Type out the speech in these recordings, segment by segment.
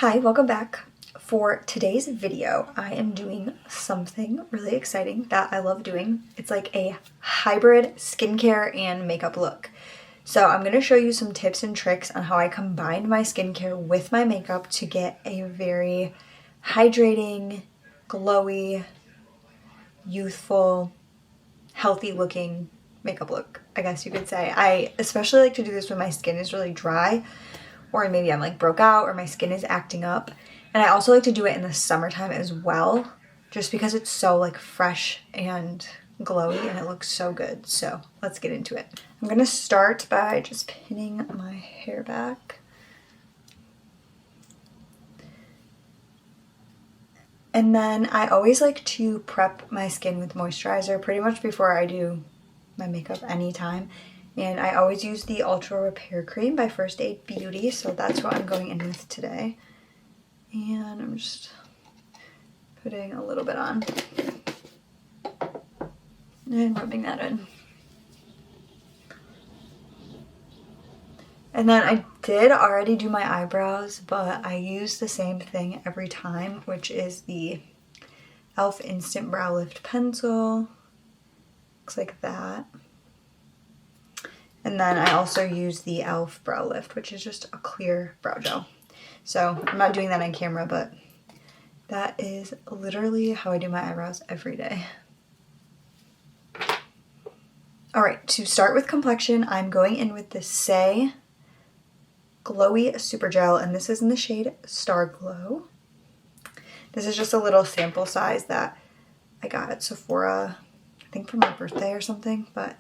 Hi, welcome back. For today's video, I am doing something really exciting that I love doing. It's like a hybrid skincare and makeup look. So I'm going to show you some tips and tricks on how I combined my skincare with my makeup to get a very hydrating, glowy, youthful, healthy looking makeup look, I guess you could say. I especially like to do this when my skin is really dry, or maybe I'm like broke out or my skin is acting up. And I also like to do it in the summertime as well, just because it's so like fresh and glowy and it looks so good. So let's get into it. I'm gonna start by just pinning my hair back. And then I always like to prep my skin with moisturizer pretty much before I do my makeup anytime. And I always use the Ultra Repair Cream by First Aid Beauty, so that's what I'm going in with today. And I'm just putting a little bit on and rubbing that in. And then I did already do my eyebrows, but I use the same thing every time, which is the e.l.f. Instant Brow Lift Pencil. Looks like that. And then I also use the e.l.f. Brow Lift, which is just a clear brow gel. So I'm not doing that on camera, but that is literally how I do my eyebrows every day. All right, to start with complexion, I'm going in with the Saie Glowy Super Gel, and this is in the shade Star Glow. This is just a little sample size that I got at Sephora, I think for my birthday or something, but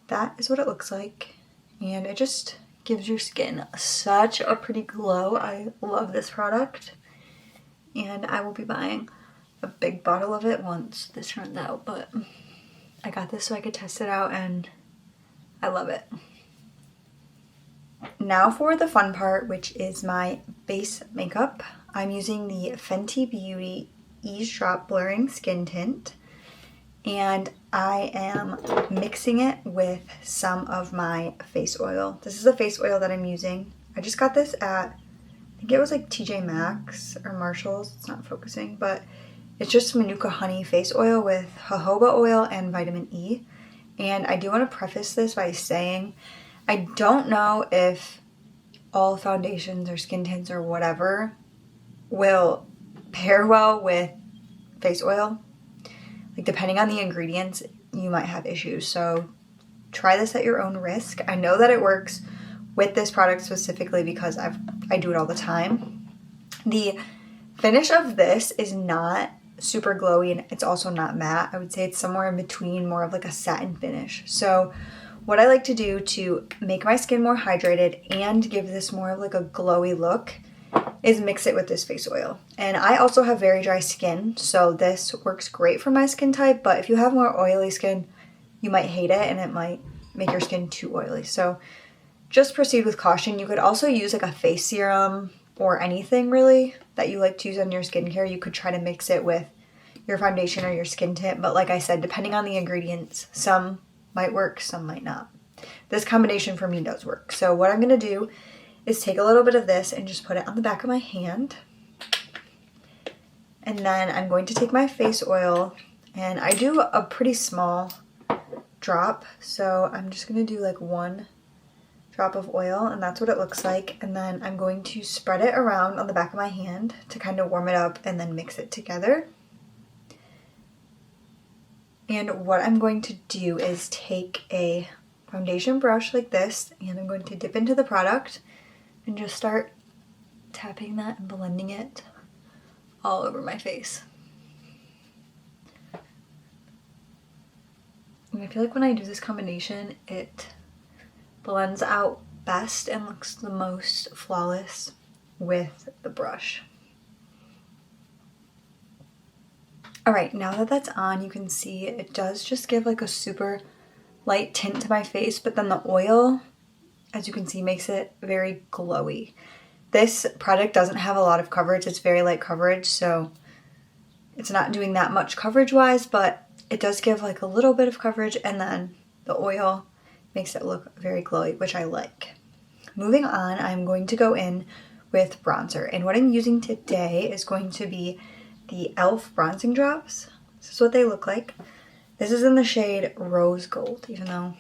that is what it looks like. And it just gives your skin such a pretty glow. I love this product, and I will be buying a big bottle of it once this runs out, but I got this so I could test it out and I love it. Now for the fun part, which is my base makeup. I'm using the Fenty Beauty Ease Drop Blurring Skin Tint, and I am mixing it with some of my face oil. This is the face oil that I'm using. I just got this at, I think it was like TJ Maxx or Marshall's. It's not focusing, but it's just Manuka Honey face oil with jojoba oil and vitamin E. And I do want to preface this by saying I don't know if all foundations or skin tints or whatever will pair well with face oil. Like, depending on the ingredients, you might have issues. So try this at your own risk. I know that it works with this product specifically because I do it all the time. The finish of this is not super glowy, and it's also not matte. I would say it's somewhere in between, more of like a satin finish. So what I like to do to make my skin more hydrated and give this more of like a glowy look is mix it with this face oil. And I also have very dry skin, so this works great for my skin type, but if you have more oily skin, you might hate it and it might make your skin too oily. So just proceed with caution. You could also use like a face serum or anything really that you like to use on your skincare. You could try to mix it with your foundation or your skin tint, but like I said, depending on the ingredients, some might work, some might not. This combination for me does work. So what I'm gonna do is take a little bit of this and just put it on the back of my hand. And then I'm going to take my face oil, and I do a pretty small drop. So I'm just gonna do like one drop of oil, and that's what it looks like. And then I'm going to spread it around on the back of my hand to kind of warm it up and then mix it together. And what I'm going to do is take a foundation brush like this, and I'm going to dip into the product and just start tapping that and blending it all over my face. And I feel like when I do this combination, it blends out best and looks the most flawless with the brush. All right, now that that's on, you can see it does just give like a super light tint to my face, but then the oil, as you can see, makes it very glowy. This product doesn't have a lot of coverage. It's very light coverage, so it's not doing that much coverage-wise, but it does give like a little bit of coverage, and then the oil makes it look very glowy, which I like. Moving on, I'm going to go in with bronzer. And what I'm using today is going to be the e.l.f. bronzing drops. This is what they look like. This is in the shade Rose Gold, even though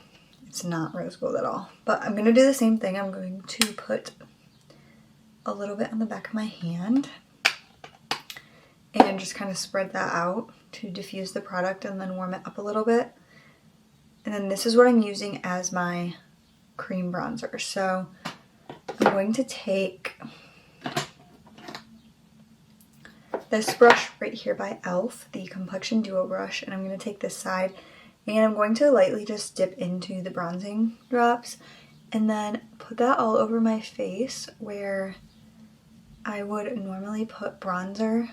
it's not rose gold at all. But I'm going to do the same thing. I'm going to put a little bit on the back of my hand and just kind of spread that out to diffuse the product and then warm it up a little bit. And then this is what I'm using as my cream bronzer. So I'm going to take this brush right here by e.l.f., the Complexion Duo brush, and I'm going to take this side and I'm going to lightly just dip into the bronzing drops and then put that all over my face where I would normally put bronzer.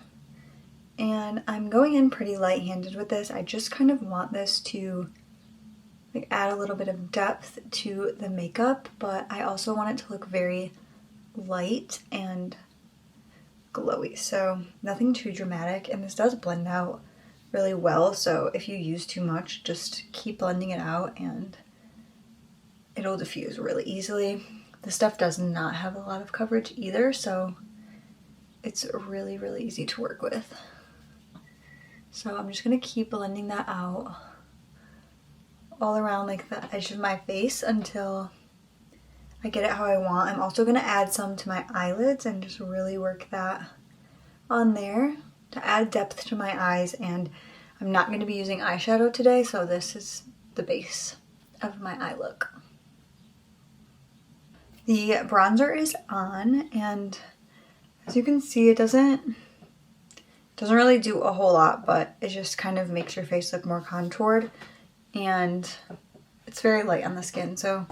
And I'm going in pretty light-handed with this. I just kind of want this to like add a little bit of depth to the makeup, but I also want it to look very light and glowy. So nothing too dramatic, and this does blend out really well, so if you use too much, just keep blending it out and it'll diffuse really easily. The stuff does not have a lot of coverage either, so it's really, really easy to work with. So I'm just gonna keep blending that out all around like the edge of my face until I get it how I want. I'm also gonna add some to my eyelids and just really work that on there to add depth to my eyes. And I'm not gonna be using eyeshadow today, so this is the base of my eye look. The bronzer is on, and as you can see, it doesn't really do a whole lot, but it just kind of makes your face look more contoured, and it's very light on the skin. So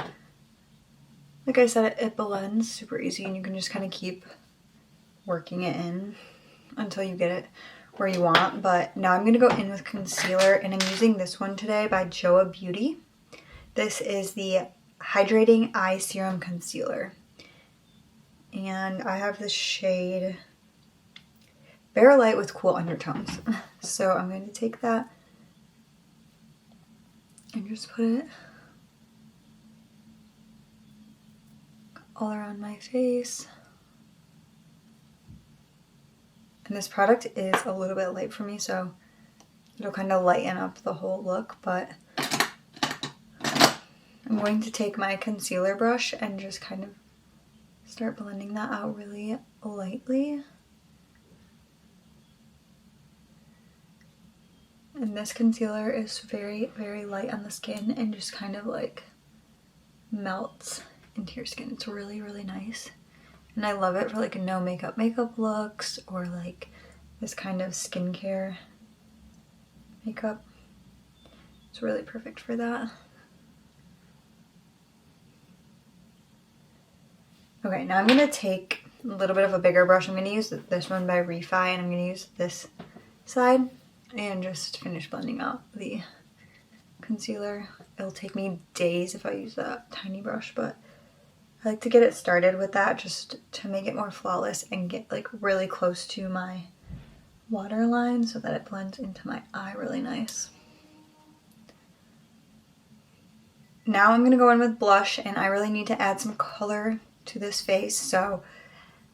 like I said, it blends super easy, and you can just kind of keep working it in until you get it where you want. But now I'm going to go in with concealer, and I'm using this one today by Joa Beauty. This is the Hydrating Eye Serum Concealer, and I have the shade Bare Light with Cool Undertones. So I'm going to take that and just put it all around my face. And this product is a little bit light for me, so it'll kind of lighten up the whole look, but I'm going to take my concealer brush and just kind of start blending that out really lightly. And this concealer is very, very light on the skin and just kind of like melts into your skin. It's really, really nice. And I love it for like no makeup looks, or like this kind of skincare makeup. It's really perfect for that. Okay, now I'm going to take a little bit of a bigger brush. I'm going to use this one by Refi, and I'm going to use this side and just finish blending out the concealer. It'll take me days if I use that tiny brush, but I like to get it started with that just to make it more flawless and get like really close to my waterline so that it blends into my eye really nice. Now I'm going to go in with blush, and I really need to add some color to this face, so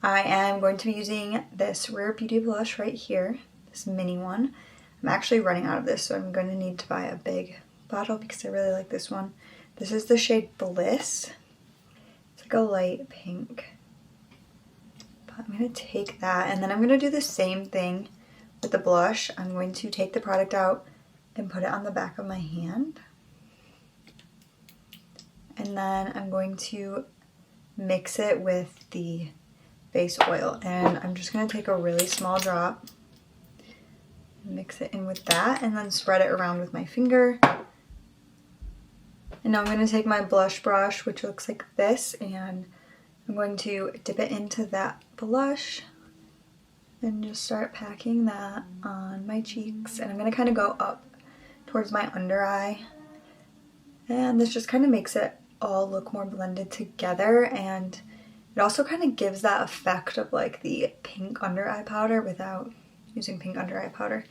I am going to be using this Rare Beauty blush right here, this mini one. I'm actually running out of this, so I'm going to need to buy a big bottle because I really like this one. This is the shade Bliss. It's like a light pink. But I'm going to take that, and then I'm going to do the same thing with the blush. I'm going to take the product out and put it on the back of my hand. And then I'm going to mix it with the face oil, and I'm just going to take a really small drop, mix it in with that, and then spread it around with my finger. And now I'm going to take my blush brush, which looks like this, and I'm going to dip it into that blush and just start packing that on my cheeks. And I'm going to kind of go up towards my under eye, and this just kind of makes it all look more blended together, and it also kind of gives that effect of like the pink under eye powder without using pink under eye powder.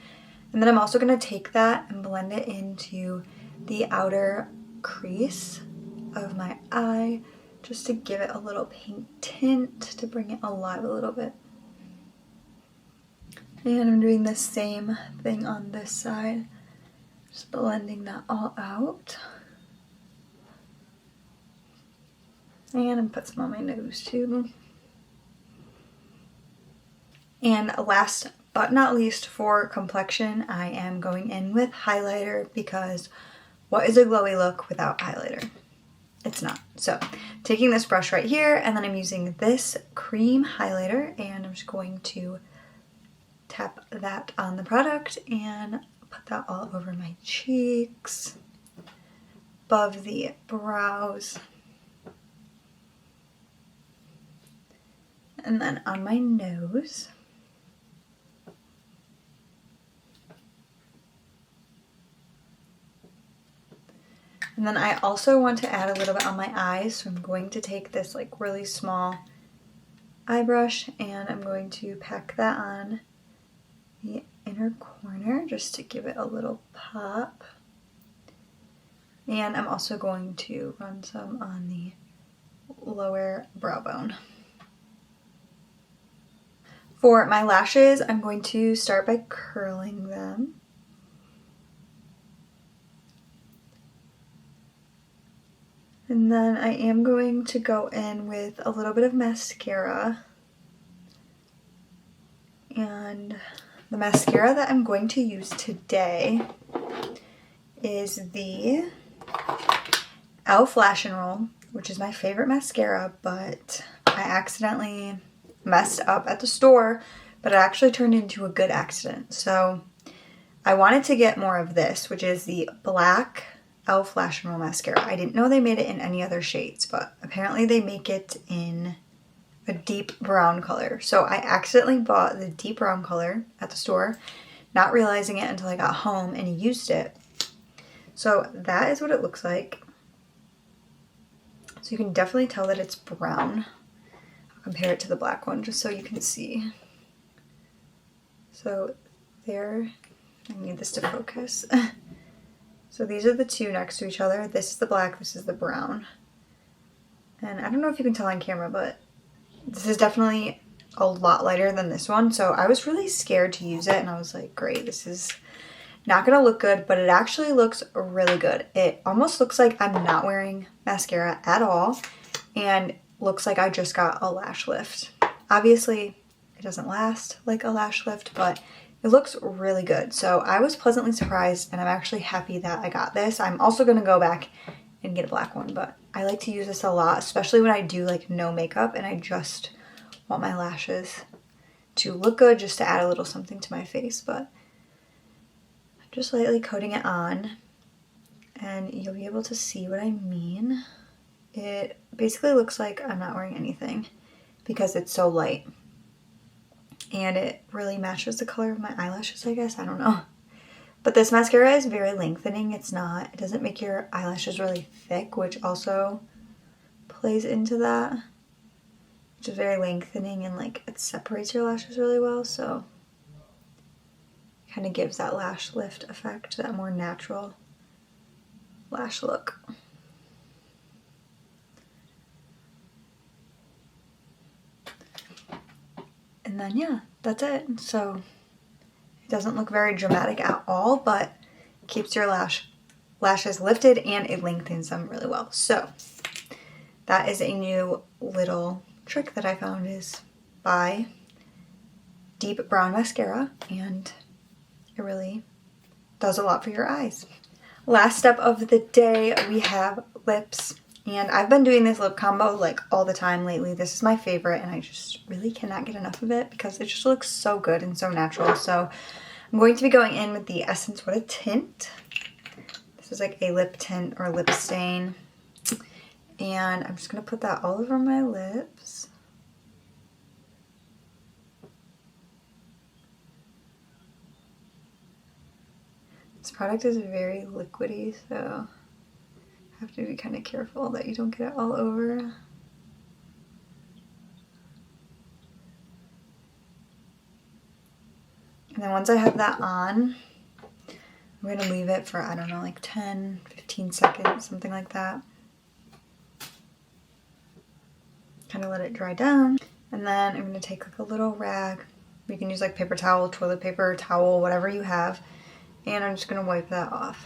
And then I'm also going to take that and blend it into the outer crease of my eye just to give it a little pink tint to bring it alive a little bit. And I'm doing the same thing on this side, just blending that all out. And I'm gonna put some on my nose too. And last but not least, for complexion, I am going in with highlighter, because what is a glowy look without highlighter? It's not. So taking this brush right here, and then I'm using this cream highlighter, and I'm just going to tap that on the product and put that all over my cheeks, above the brows, and then on my nose. And then I also want to add a little bit on my eyes, so I'm going to take this like really small eye brush and I'm going to pack that on the inner corner just to give it a little pop. And I'm also going to run some on the lower brow bone. For my lashes, I'm going to start by curling them. And then I am going to go in with a little bit of mascara. And the mascara that I'm going to use today is the e.l.f. Lash 'N Roll, which is my favorite mascara, but I accidentally messed up at the store, but it actually turned into a good accident. So I wanted to get more of this, which is the black e.l.f. Lash 'N Roll mascara. I didn't know they made it in any other shades, but apparently they make it in a deep brown color. So I accidentally bought the deep brown color at the store, not realizing it until I got home and used it. So that is what it looks like. So you can definitely tell that it's brown. I'll compare it to the black one just so you can see. So there, I need this to focus. So these are the two next to each other. This is the black, this is the brown. And I don't know if you can tell on camera, but this is definitely a lot lighter than this one. So I was really scared to use it and I was like, great, this is not gonna look good, but it actually looks really good. It almost looks like I'm not wearing mascara at all and looks like I just got a lash lift. Obviously, it doesn't last like a lash lift, but it looks really good. So I was pleasantly surprised and I'm actually happy that I got this. I'm also gonna go back and get a black one, but I like to use this a lot, especially when I do like no makeup and I just want my lashes to look good, just to add a little something to my face. But I'm just lightly coating it on and you'll be able to see what I mean. It basically looks like I'm not wearing anything because it's so light. And it really matches the color of my eyelashes, I guess. I don't know. But this mascara is very lengthening. It doesn't make your eyelashes really thick, which also plays into that. Which is very lengthening and like it separates your lashes really well. So kind of gives that lash lift effect, that more natural lash look. And then yeah, that's it. So it doesn't look very dramatic at all, but keeps your lashes lifted and it lengthens them really well. So that is a new little trick that I found, is buy deep brown mascara and it really does a lot for your eyes. Last step of the day, we have lips. And I've been doing this lip combo like all the time lately. This is my favorite and I just really cannot get enough of it because it just looks so good and so natural. So I'm going to be going in with the Essence What a Tint. This is like a lip tint or lip stain. And I'm just going to put that all over my lips. This product is very liquidy, so have to be kind of careful that you don't get it all over. And then once I have that on, I'm going to leave it for, I don't know, like 10, 15 seconds, something like that. kind of let it dry down. And then I'm going to take like a little rag. You can use like paper towel, toilet paper, towel, whatever you have. And I'm just going to wipe that off.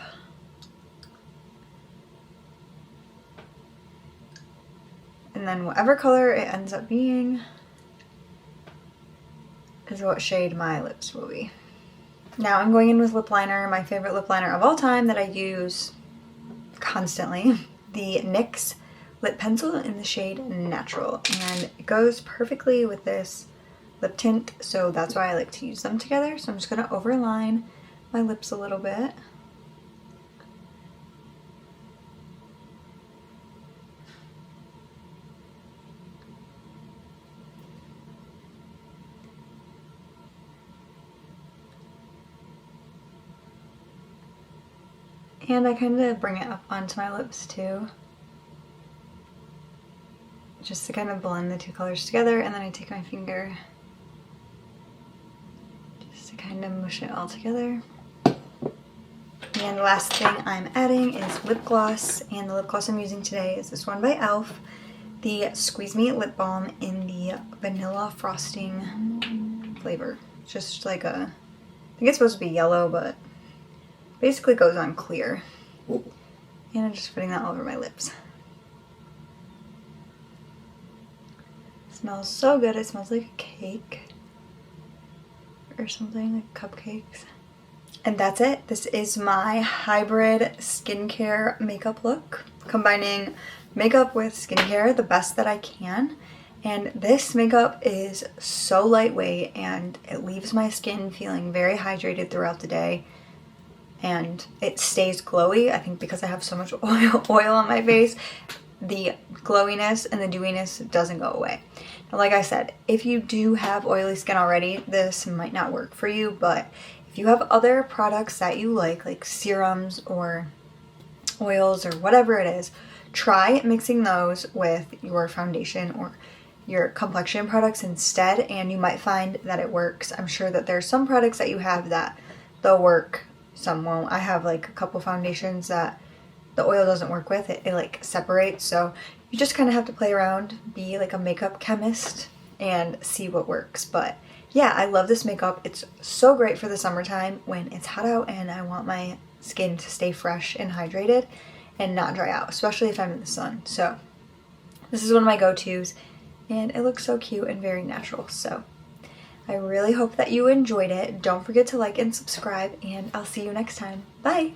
And then whatever color it ends up being is what shade my lips will be. Now I'm going in with lip liner, my favorite lip liner of all time that I use constantly. The NYX lip pencil in the shade Natural. And it goes perfectly with this lip tint, so that's why I like to use them together. So I'm just going to overline my lips a little bit. And I kind of bring it up onto my lips too, just to kind of blend the two colors together. And then I take my finger just to kind of mush it all together. And the last thing I'm adding is lip gloss, and the lip gloss I'm using today is this one by e.l.f. The Squeeze Me Lip Balm in the Vanilla Frosting flavor. It's just like a, I think it's supposed to be yellow, but basically goes on clear. And I'm just putting that all over my lips. It smells so good. It smells like a cake or something, like cupcakes. And that's it. This is my hybrid skincare makeup look, combining makeup with skincare the best that I can. And this makeup is so lightweight and it leaves my skin feeling very hydrated throughout the day. And it stays glowy, I think because I have so much oil on my face, the glowiness and the dewiness doesn't go away. Now, like I said, if you do have oily skin already, this might not work for you, but if you have other products that you like serums or oils or whatever it is, try mixing those with your foundation or your complexion products instead, and you might find that it works. I'm sure that there's some products that you have that they'll work, some won't. I have like a couple foundations that the oil doesn't work with. It like separates, so you just kind of have to play around, be like a makeup chemist and see what works. But yeah, I love this makeup. It's so great for the summertime when it's hot out and I want my skin to stay fresh and hydrated and not dry out, especially if I'm in the sun. So this is one of my go-tos and it looks so cute and very natural. So I really hope that you enjoyed it. Don't forget to like and subscribe, and I'll see you next time. Bye!